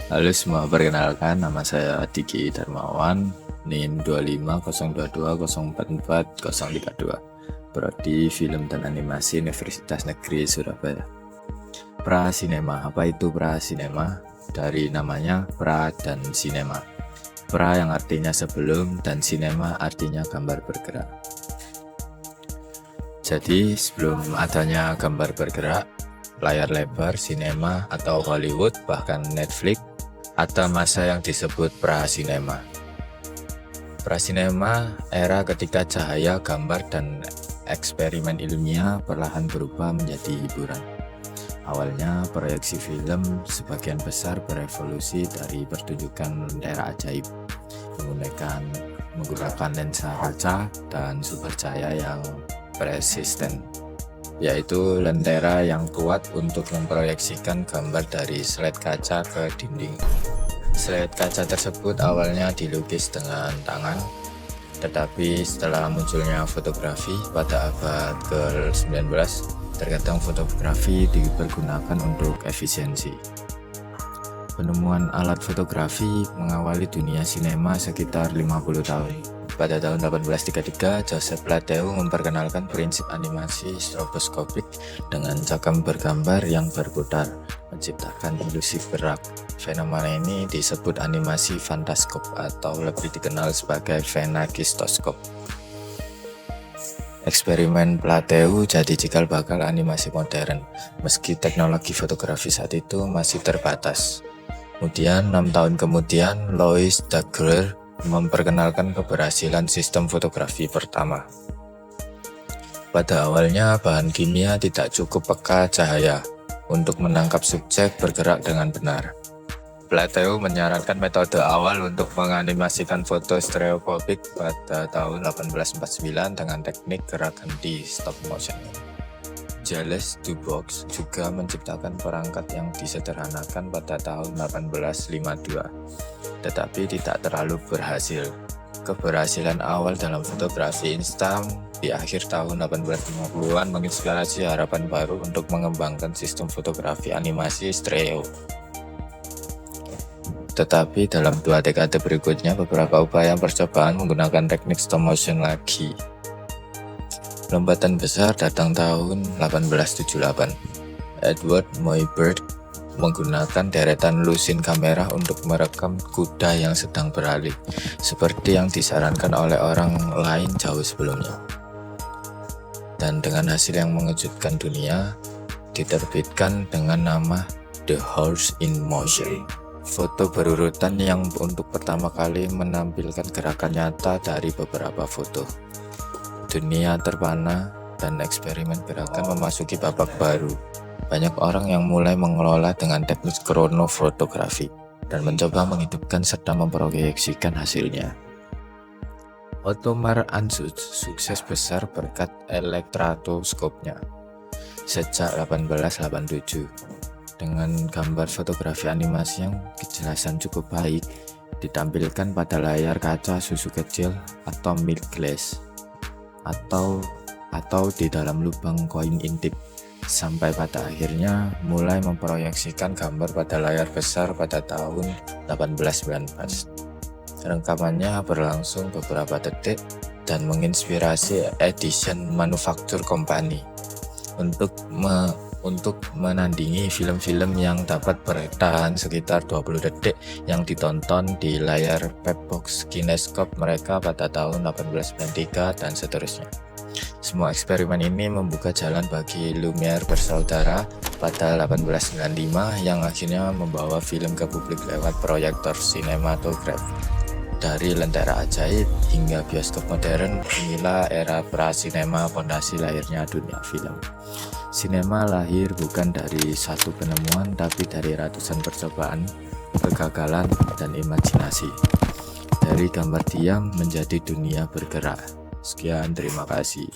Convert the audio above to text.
Halo semua, perkenalkan nama saya Diki Darmawan, NIM 25020444032, Prodi Film dan Animasi Universitas Negeri Surabaya. Prasinema, apa itu prasinema? Dari namanya pra dan sinema. Pra yang artinya sebelum dan sinema artinya gambar bergerak. Jadi sebelum adanya gambar bergerak, layar lebar, sinema atau Hollywood, bahkan Netflix, ada masa yang disebut prasinema. Prasinema era ketika cahaya, gambar, dan eksperimen ilmiah perlahan berubah menjadi hiburan. Awalnya proyeksi film sebagian besar berevolusi dari pertunjukan lentera ajaib menggunakan lensa kaca dan sumber cahaya yang persisten, yaitu lentera yang kuat untuk memproyeksikan gambar dari slide kaca ke dinding. Slide kaca tersebut awalnya dilukis dengan tangan, tetapi setelah munculnya fotografi pada abad ke-19, terkadang fotografi dipergunakan untuk efisiensi. Penemuan alat fotografi mengawali dunia sinema sekitar 50 tahun. Pada tahun 1833, Joseph Plateau memperkenalkan prinsip animasi stroboskopik dengan cakram bergambar yang berputar, menciptakan ilusi gerak. Fenomena ini disebut animasi fantaskop atau lebih dikenal sebagai phenakistoskop. Eksperimen Plateau jadi cikal bakal animasi modern, meski teknologi fotografi saat itu masih terbatas. Kemudian 6 tahun kemudian, Louis Daguerre memperkenalkan keberhasilan sistem fotografi pertama. Pada awalnya, bahan kimia tidak cukup peka cahaya untuk menangkap subjek bergerak dengan benar. Plateau menyarankan metode awal untuk menganimasikan foto stereoskopik pada tahun 1849 dengan teknik gerakan di stop motion. Gilles Dubois juga menciptakan perangkat yang disederhanakan pada tahun 1852, tetapi tidak terlalu berhasil. Keberhasilan awal dalam fotografi instan di akhir tahun 1850-an menginspirasi harapan baru untuk mengembangkan sistem fotografi animasi stereo. Tetapi dalam 2 dekade berikutnya, beberapa upaya percobaan menggunakan teknik stop motion lagi. Lompatan besar datang tahun 1878. Edward Muybridge menggunakan deretan lusin kamera untuk merekam kuda yang sedang berlari, seperti yang disarankan oleh orang lain jauh sebelumnya. Dan dengan hasil yang mengejutkan dunia, diterbitkan dengan nama The Horse in Motion. Foto berurutan yang untuk pertama kali menampilkan gerakan nyata dari beberapa foto. Dunia terpana dan eksperimen gerakan memasuki babak baru. Banyak orang yang mulai mengelola dengan teknik kronofotografi dan mencoba menghidupkan serta memproyeksikan hasilnya. Ottomar Anschutz sukses besar berkat elektroskopnya sejak 1887. Dengan gambar fotografi animasi yang kejelasan cukup baik, ditampilkan pada layar kaca susu kecil atau milk glass, atau di dalam lubang koin intip, sampai pada akhirnya mulai memproyeksikan gambar pada layar besar pada tahun 1819. Rekamannya berlangsung beberapa detik dan menginspirasi Edition Manufacture Company untuk menandingi film-film yang dapat bertahan sekitar 20 detik yang ditonton di layar Pepbox Kinescope mereka pada tahun 1893 dan seterusnya. Semua eksperimen ini membuka jalan bagi Lumiere bersaudara pada 1895 yang akhirnya membawa film ke publik lewat proyektor sinematograf. Dari lentera ajaib hingga bioskop modern, inilah era prasinema, fondasi lahirnya dunia film. Sinema lahir bukan dari satu penemuan, tapi dari ratusan percobaan, kegagalan, dan imajinasi. Dari gambar diam menjadi dunia bergerak. Sekian, terima kasih.